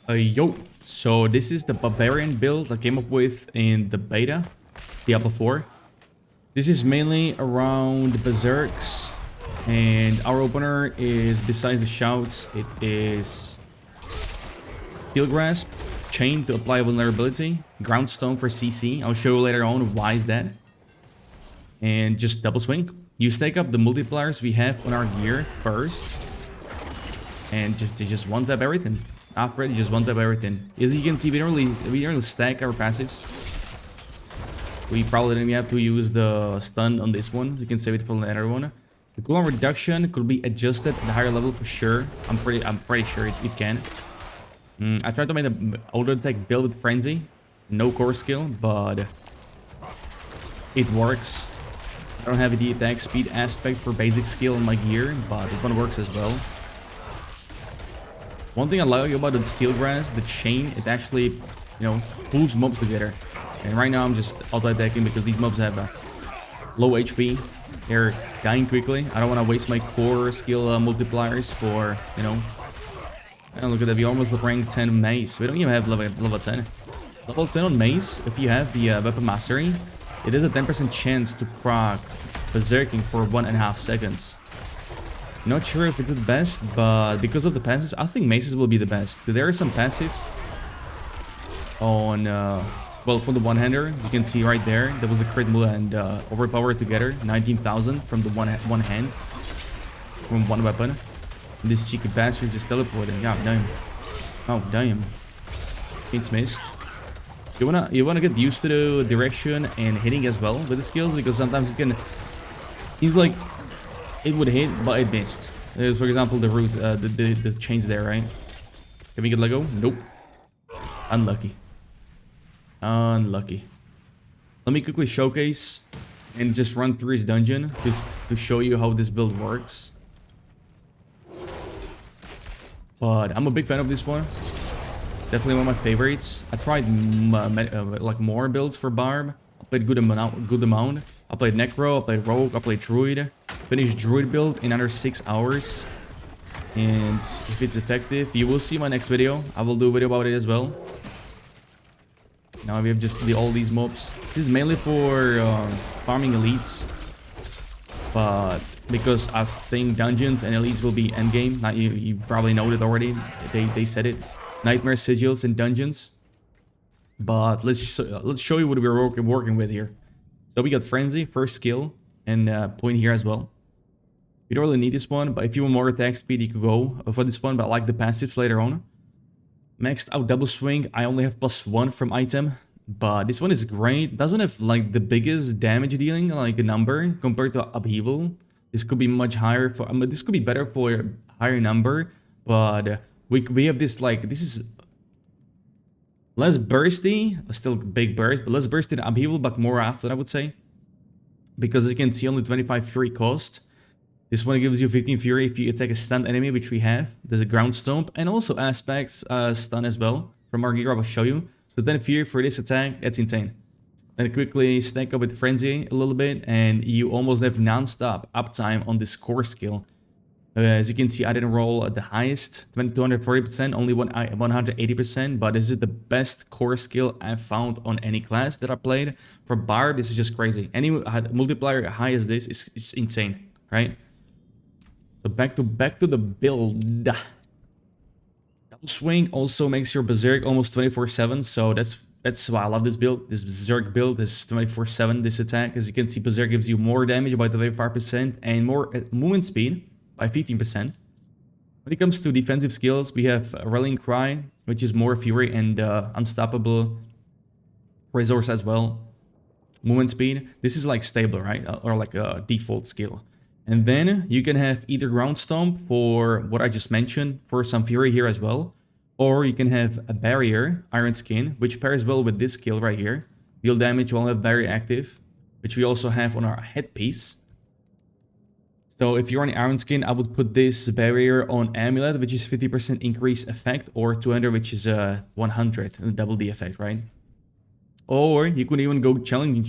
Yo, so this is the Barbarian build I came up with in the beta, Diablo 4. This is mainly around Berserks, and our opener is, besides the shouts, it is Steel Grasp, Chain to apply vulnerability, Ground Stone for CC, I'll show you later on why is that, and just double swing. You stack up the multipliers we have on our gear first, and just one tap everything. After it, you just one tap everything. As you can see, we don't really stack our passives. We probably didn't have to use the stun on this one. You can save it for the other one. The cooldown reduction could be adjusted at a higher level for sure. I'm pretty sure it can. I tried to make the auto attack build with frenzy, no core skill, but it works. I don't have the attack speed aspect for basic skill on my gear, but this one works as well. One thing I like about the Steel Grass, the chain, it actually, pulls mobs together. And right now I'm just auto-attacking because these mobs have low HP. They're dying quickly. I don't want to waste my core skill multipliers for, And look at that, we almost rank 10 mace. We don't even have level 10. Level 10 on mace, if you have the weapon mastery, it has a 10% chance to proc berserking for 1.5 seconds. Not sure if it's the best, but because of the passives, I think maces will be the best. There are some passives on, well, for the one-hander, as you can see right there, there was a crit and overpower together, 19,000 from the one hand, from one weapon. And this cheeky bastard just teleported. Yeah, damn. Oh, damn. It's missed. You wanna get used to the direction and hitting as well with the skills, because sometimes it can. Seems like it would hit, but it missed. For example, the roots, the chains there, right? Can we get let go? Nope. Unlucky. Unlucky. Let me quickly showcase and just run through his dungeon just to show you how this build works. But I'm a big fan of this one. Definitely one of my favorites. I tried like more builds for Barb. I played good amount. I played Necro, I played Rogue, I played Druid. Finished Druid build in under 6 hours. And if it's effective, you will see my next video. I will do a video about it as well. Now we have just all these mobs. This is mainly for farming elites. But because I think dungeons and elites will be endgame. Now you probably know it already. They said it. Nightmare sigils and dungeons. But let's show you what we're working with here. So we got Frenzy, first skill, and point here as well. You don't really need this one, but if you want more attack speed, you could go for this one, but I like the passives later on. Maxed out double swing, I only have +1 from item, but this one is great. Doesn't have like the biggest damage dealing like a number compared to Upheaval. This could be much higher for, this could be better for a higher number, but we have this like, this is less bursty, still big burst, but less bursty than Upheaval, but more after, I would say. Because as you can see, only 25 fury cost. This one gives you 15 fury if you attack a stunned enemy, which we have. There's a ground stomp, and also aspects stun as well. From our gear, I will show you. So 10 fury for this attack, that's insane. Then quickly stack up with Frenzy a little bit, and you almost have non-stop uptime on this core skill. As you can see, I didn't roll at the highest, 240%, only 180%, but this is the best core skill I've found on any class that I played. For Barb, this is just crazy. Any multiplier high as this is insane, right? So back to the build. Double swing also makes your Berserk almost 24/7, so that's why I love this build. This Berserk build is 24/7, this attack. As you can see, Berserk gives you more damage by 25% and more movement speed by 15%. When it comes to defensive skills, we have Rallying Cry, which is more fury and unstoppable resource as well. Movement speed, this is like stable, right? Or like a default skill. And then you can have either Ground Stomp for what I just mentioned, for some fury here as well. Or you can have a Barrier, Iron Skin, which pairs well with this skill right here. Deal damage while have very active, which we also have on our headpiece. So if you're on Iron Skin, I would put this Barrier on Amulet, which is 50% increased effect, or 200, which is 100, and double the effect, right? Or you could even go challenging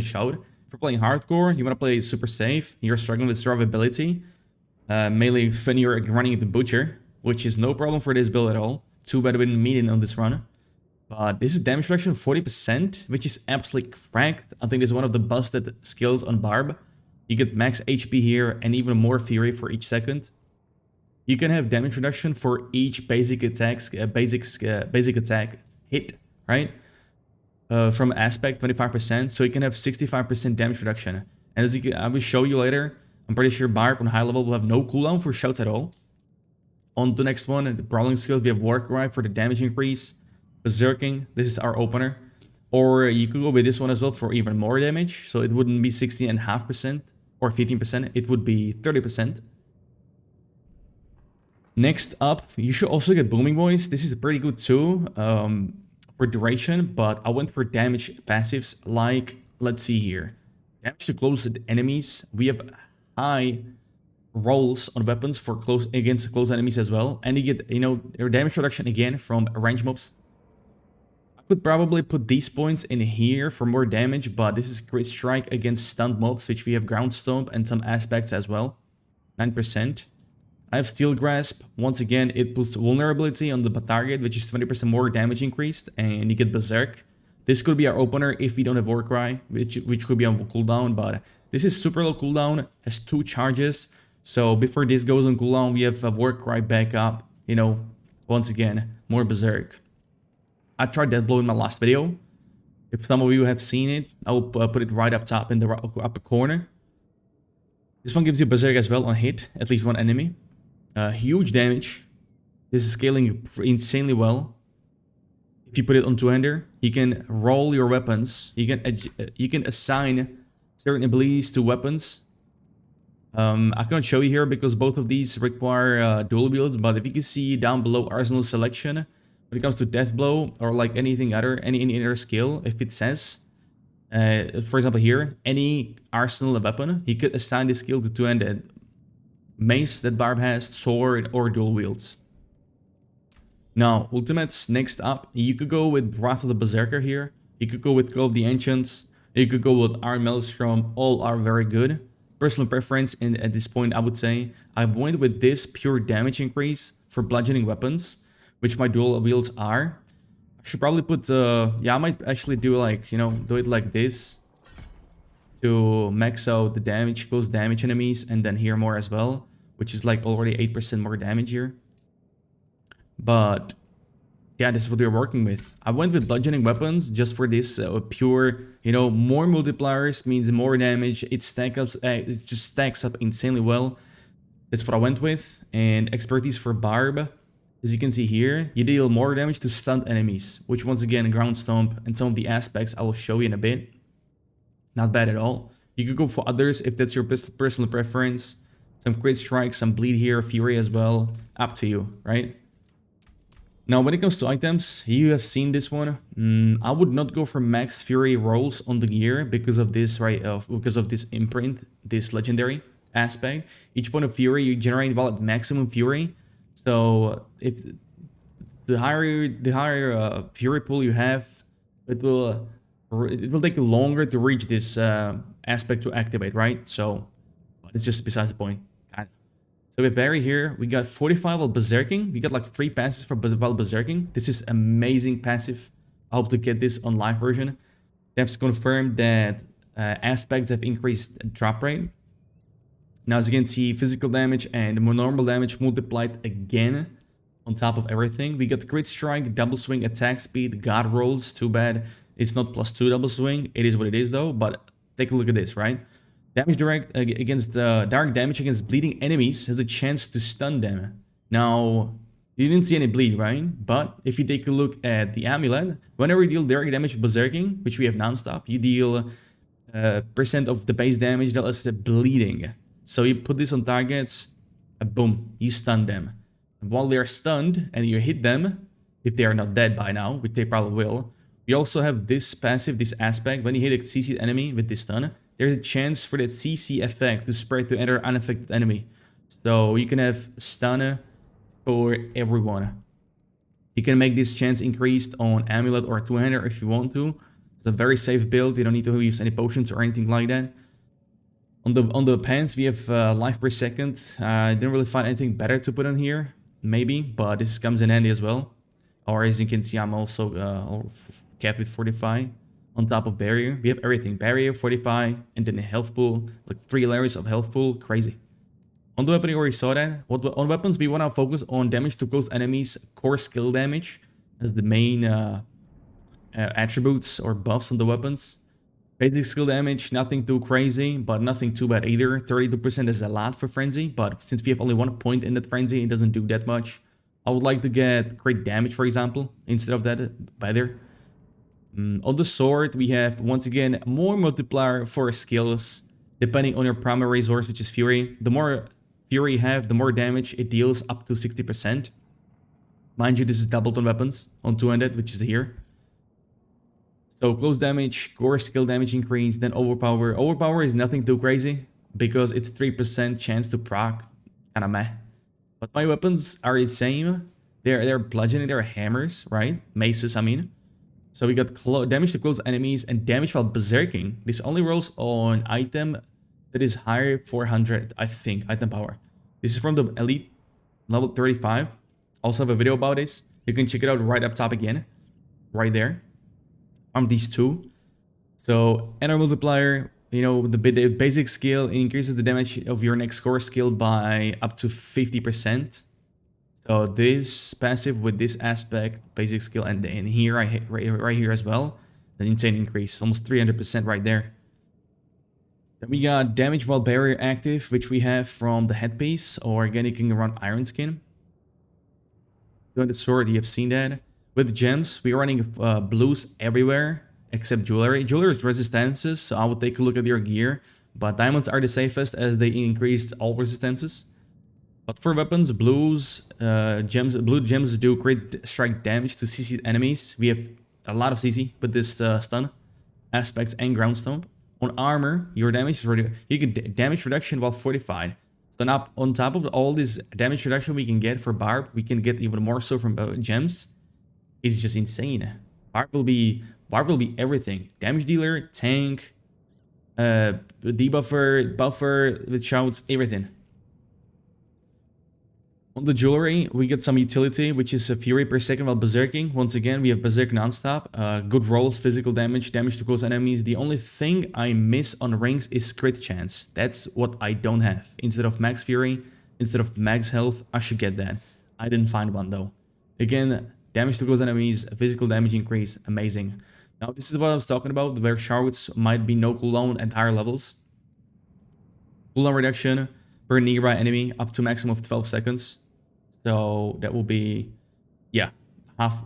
Shout. If you're playing hardcore, you want to play super safe, you're struggling with survivability, melee when you're running into Butcher, which is no problem for this build at all. Too bad we didn't meet it on this run. But this is damage reduction 40%, which is absolutely cracked. I think this is one of the busted skills on Barb. You get max HP here and even more fury for each second. You can have damage reduction for each basic attack hit, right? From aspect 25%, so you can have 65% damage reduction. And as I will show you later, I'm pretty sure Barb on high level will have no cooldown for shouts at all. On the next one, the brawling skill, we have War Cry for the damage increase. Berserking, this is our opener. Or you could go with this one as well for even more damage. So it wouldn't be 16.5% or 15%, it would be 30%. Next up, you should also get Booming Voice. This is pretty good too for duration, but I went for damage passives like, let's see here. Damage to close enemies. We have high rolls on weapons for against close enemies as well. And you get, you know, damage reduction again from range mobs. I could probably put these points in here for more damage, but this is crit strike against stunned mobs, which we have ground stomp and some aspects as well. 9%. I have Steel Grasp. Once again, it puts vulnerability on the target, which is 20% more damage increased, and you get Berserk. This could be our opener if we don't have Warcry, which could be on cooldown, but this is super low cooldown, has 2 charges. So before this goes on cooldown, we have a Warcry backup, you know, once again, more Berserk. I tried Death Blow in my last video. If some of you have seen it, I will put it right up top in the upper corner. This one gives you Berserk as well on hit, at least one enemy. Huge damage. This is scaling insanely well. If you put it on two-hander, you can roll your weapons. You can assign certain abilities to weapons. I cannot show you here because both of these require dual wields. But if you can see down below arsenal selection, when it comes to Death Blow or like anything other, any other skill, if it says, for example here, any arsenal weapon, you could assign this skill to two-handed. Mace that Barb has, sword, or dual wields. Now, ultimates, next up, you could go with Wrath of the Berserker here. You could go with Call of the Ancients. You could go with Iron Maelstrom. All are very good. Personal preference, and at this point, I would say, I went with this pure damage increase for bludgeoning weapons, which my dual wields are. I should probably put, yeah, I might actually do like, you know, do it like this. To max out the damage, close damage enemies, and then here more as well, which is like already 8% more damage here. But yeah, this is what we're working with. I went with bludgeoning weapons just for this pure, you know, more multipliers means more damage. It just stacks up insanely well. That's what I went with. And expertise for Barb, as you can see here, you deal more damage to stunned enemies, which once again, ground stomp and some of the aspects I will show you in a bit. Not bad at all. You could go for others if that's your personal preference. Some crit strike, some bleed here, fury as well. Up to you, right? Now, when it comes to items, you have seen this one. I would not go for max fury rolls on the gear because of this, right? Because of this imprint, this legendary aspect. Each point of fury you generate while at maximum fury. So if the higher fury pool you have, it will take longer to reach this aspect to activate, right? So it's just besides the point. So with Barry here, we got 45 while berserking. We got like 3 passes for while berserking. This is amazing passive. I hope to get this on live version. Devs confirmed that aspects have increased drop rate. Now, as you can see, physical damage and normal damage multiplied again on top of everything. We got crit strike, double swing, attack speed, god rolls. Too bad it's not +2 double swing. It is what it is though, but take a look at this, right? Damage direct against direct damage against bleeding enemies has a chance to stun them. Now, you didn't see any bleed, right? But if you take a look at the amulet, whenever you deal direct damage with berserking, which we have non-stop, you deal percent of the base damage that is bleeding. So you put this on targets, boom, you stun them. And while they are stunned and you hit them, if they are not dead by now, which they probably will, we also have this passive, this aspect. When you hit a CC enemy with this stun, there's a chance for that CC effect to spread to other unaffected enemy. So you can have stun for everyone. You can make this chance increased on amulet or two-hander if you want to. It's a very safe build. You don't need to use any potions or anything like that. On the pants, we have life per second. I didn't really find anything better to put on here, maybe, but this comes in handy as well. Or as you can see, I'm also capped with Fortify on top of Barrier. We have everything. Barrier, Fortify, and then a health pool. Like 3 layers of health pool. Crazy. On the weapon, you already saw that. On weapons, we want to focus on damage to close enemies, core skill damage as the main attributes or buffs on the weapons. Basic skill damage, nothing too crazy, but nothing too bad either. 32% is a lot for Frenzy, but since we have only 1 point in that Frenzy, it doesn't do that much. I would like to get crit damage, for example, instead of that, better. On the sword, we have, once again, more multiplier for skills, depending on your primary resource, which is Fury. The more Fury you have, the more damage it deals, up to 60%. Mind you, this is doubled on weapons, on 200, which is here. So close damage, core skill damage increase, then overpower. Overpower is nothing too crazy, because it's 3% chance to proc, kinda meh. But my weapons are the same. They're bludgeoning, they're hammers, right? Maces, I mean. So we got damage to close enemies and damage while berserking. This only rolls on item that is higher 400, I think, item power. This is from the elite level 35. Also have a video about this. You can check it out right up top again, right there. These two. So enter multiplier. You know, the basic skill increases the damage of your next core skill by up to 50%. So this passive with this aspect, basic skill, and here, right here as well, an insane increase, almost 300% right there. Then we got damage while barrier active, which we have from the headpiece, or again, you can run Iron Skin. On the sword, you have seen that. With gems, we're running blues everywhere except jewelry. Jewelry is resistances, so I would take a look at your gear. But diamonds are the safest as they increase all resistances. But for weapons, blue gems do great strike damage to CC enemies. We have a lot of CC with this stun aspects and ground stomp. On armor, your damage is you get damage reduction while fortified. So now on top of all this damage reduction we can get for Barb, we can get even more so from gems. It's just insane. Barb will be everything. Damage dealer, tank, debuffer, buffer with shouts, everything. On the jewelry, we get some utility, which is a fury per second while berserking. Once again, we have berserk non-stop. Good rolls, physical damage, damage to close enemies. The only thing I miss on rings is crit chance. That's what I don't have. Instead of max fury, instead of max health, I should get that. I didn't find one though. Again, damage to close enemies, physical damage increase, amazing. Now this is what I was talking about, where shouts might be no cooldown at higher levels. Cooldown reduction per nearby enemy up to maximum of 12 seconds. So that will be, yeah, half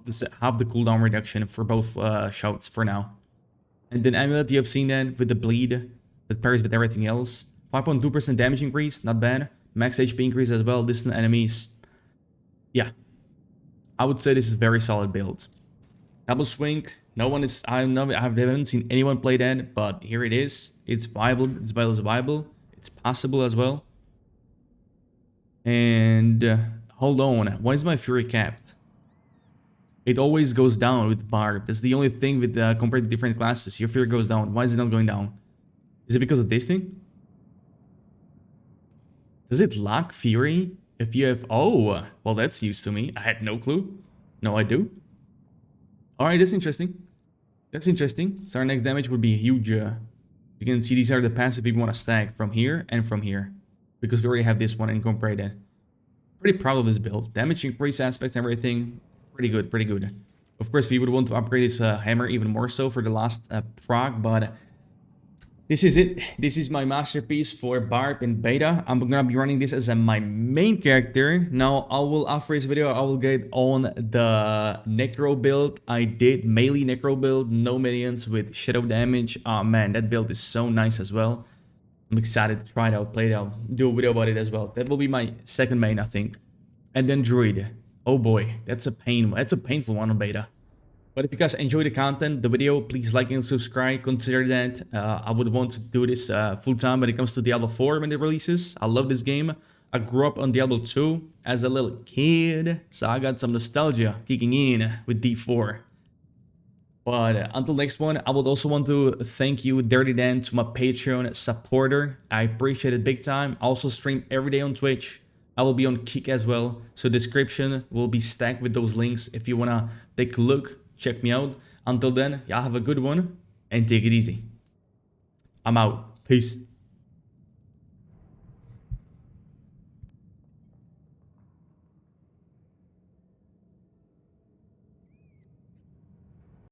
the cooldown reduction for both shouts for now. And then amulet, you have seen that with the bleed that pairs with everything else. 5.2% damage increase, not bad. Max HP increase as well, distant enemies. Yeah, I would say this is a very solid build. Double swing, no one is, I haven't seen anyone play that, but here it is. It's viable, it's viable, it's possible as well. And hold on, why is my fury capped? It always goes down with Barb. That's the only thing with compared to different classes. Your fury goes down. Why is it not going down? Is it because of this thing? Does it lock fury if you have... Oh, well, that's news to me. I had no clue. No, I do. Alright, that's interesting. That's interesting. So our next damage would be huge. You can see these are the passive we want to stack from here and from here. Because we already have this one incorporated. Pretty proud of this build. Damage increase aspects and everything. Pretty good, pretty good. Of course, we would want to upgrade this hammer even more so for the last proc, but this is it. This is my masterpiece for Barb in beta. I'm gonna be running this as my main character. Now, after this video, I will get on the Necro build. I did melee Necro build, no minions with shadow damage. Oh man, that build is so nice as well. I'm excited to try it out, play it out, do a video about it as well. That will be my second main, I think. And then Druid. Oh boy, that's a painful one on beta. But if you guys enjoy the content, the video, please like and subscribe. Consider that. I would want to do this full time when it comes to Diablo 4 when it releases. I love this game. I grew up on Diablo 2 as a little kid, so I got some nostalgia kicking in with D4. But until next one, I would also want to thank you, Dirty Dan, to my Patreon supporter. I appreciate it big time. I also stream every day on Twitch. I will be on Kick as well, so description will be stacked with those links. If you wanna take a look, check me out. Until then, y'all have a good one and take it easy. I'm out. Peace.